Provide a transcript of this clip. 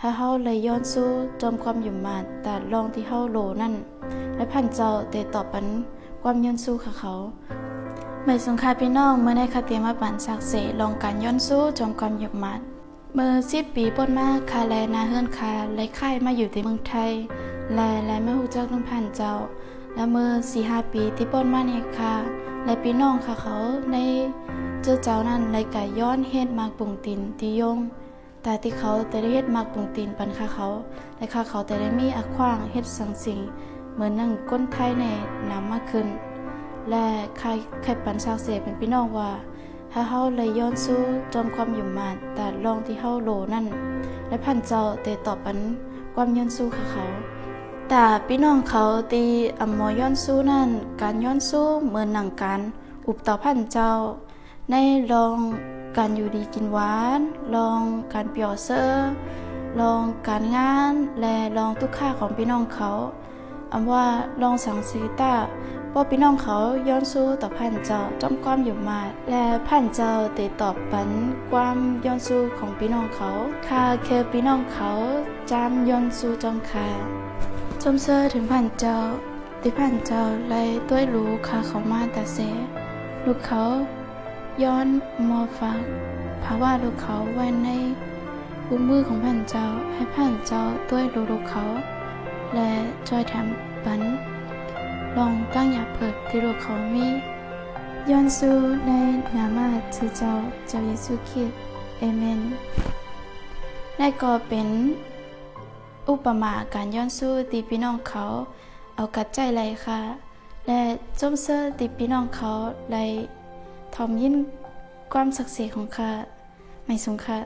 ถ้าเฮาเลยย้อนสู้จมความอยู่มาแต่ลองที่เฮาโลนั่นและพันเจ้าเตตอบปันความย้อนสู้ค่ะเขาไม่สงคาพี่น้องเมื่อได้คาเตมาปันสักเสลองการย้อนสู้จมความอยู่มาเมื่อ10 ปีป้นมาคาแลนาเฮือนคาไล่ค่ายมาอยู่ที่เมืองไทยและไม่ฮู้จักทั้งพันเจ้าและเมื่อ 4-5 ปีที่ป้นมาเนี่ยค่ะและพี่น้องค่ะเขาในเจ้านั้นไล่กายย้อนเฮ็ดมากปุงตินที่ยงแต่ที่เขาแต่ได้เฮ็ดมากปุงตินปันค่ะเขาและค่ะเขาแต่ได้มีอักขว้างเฮ็ดสังสิ่งเหมือนนั่งก้นไทยในน้ำมากขึ้นและใครปันสักเสเป็นพี่น้องว่าถ้าเฮาเลยย้อนสู้จมความอยู่มาแต่ลองที่เฮาโลนั่นและพันเจ้าเตตอบปันความย้อนสู้ค่ะเขาแต่พี่น้องเขาตีอำมอย้อนสู้นั่นการย้อนสู้เหมือนหนังการอุบต่อพันเจ้าในลองการอยู่ดีกินหวานลองการเปียวเซอร์ลองการงานและลองทุกค่าของพี่น้องเขาว่าลองสังสีตาเพราะพี่น้องเขาย้อนสู้ต่อพันเจ้าจอมความอยู่มาและพันเจ้าติตอบปันความย้อนสู้ของพี่น้องเขาค่าคือพี่น้องเขาจำย้อนสู้จอมค่าจมเซอร์ถึงพันเจ้าที่พันเจ้าไล่ด้วยรู้ค่าเขามาแต่เสลูกเขาย้อนมอฟักภาวะลูกเขาไว้ในอุ้มมือของพันเจ้าให้พันเจ้าด้วยรู้ลูกเขาและจอยแถมปันลองตั้งอย่าเพิกที่ลูกเขามีย้อนสู้ในนามาที่เจ้าเยซูคริสต์เอเมนได้ก็เป็นอุปมาการย้อนสู้ที่พี่น้องเขาเอากัดใจไหลค่ะและจมเซอร์ที่พี่น้องเขาไหลทอมยินความศักดิ์สิทธิ์ของข้าไม่สงค่ะ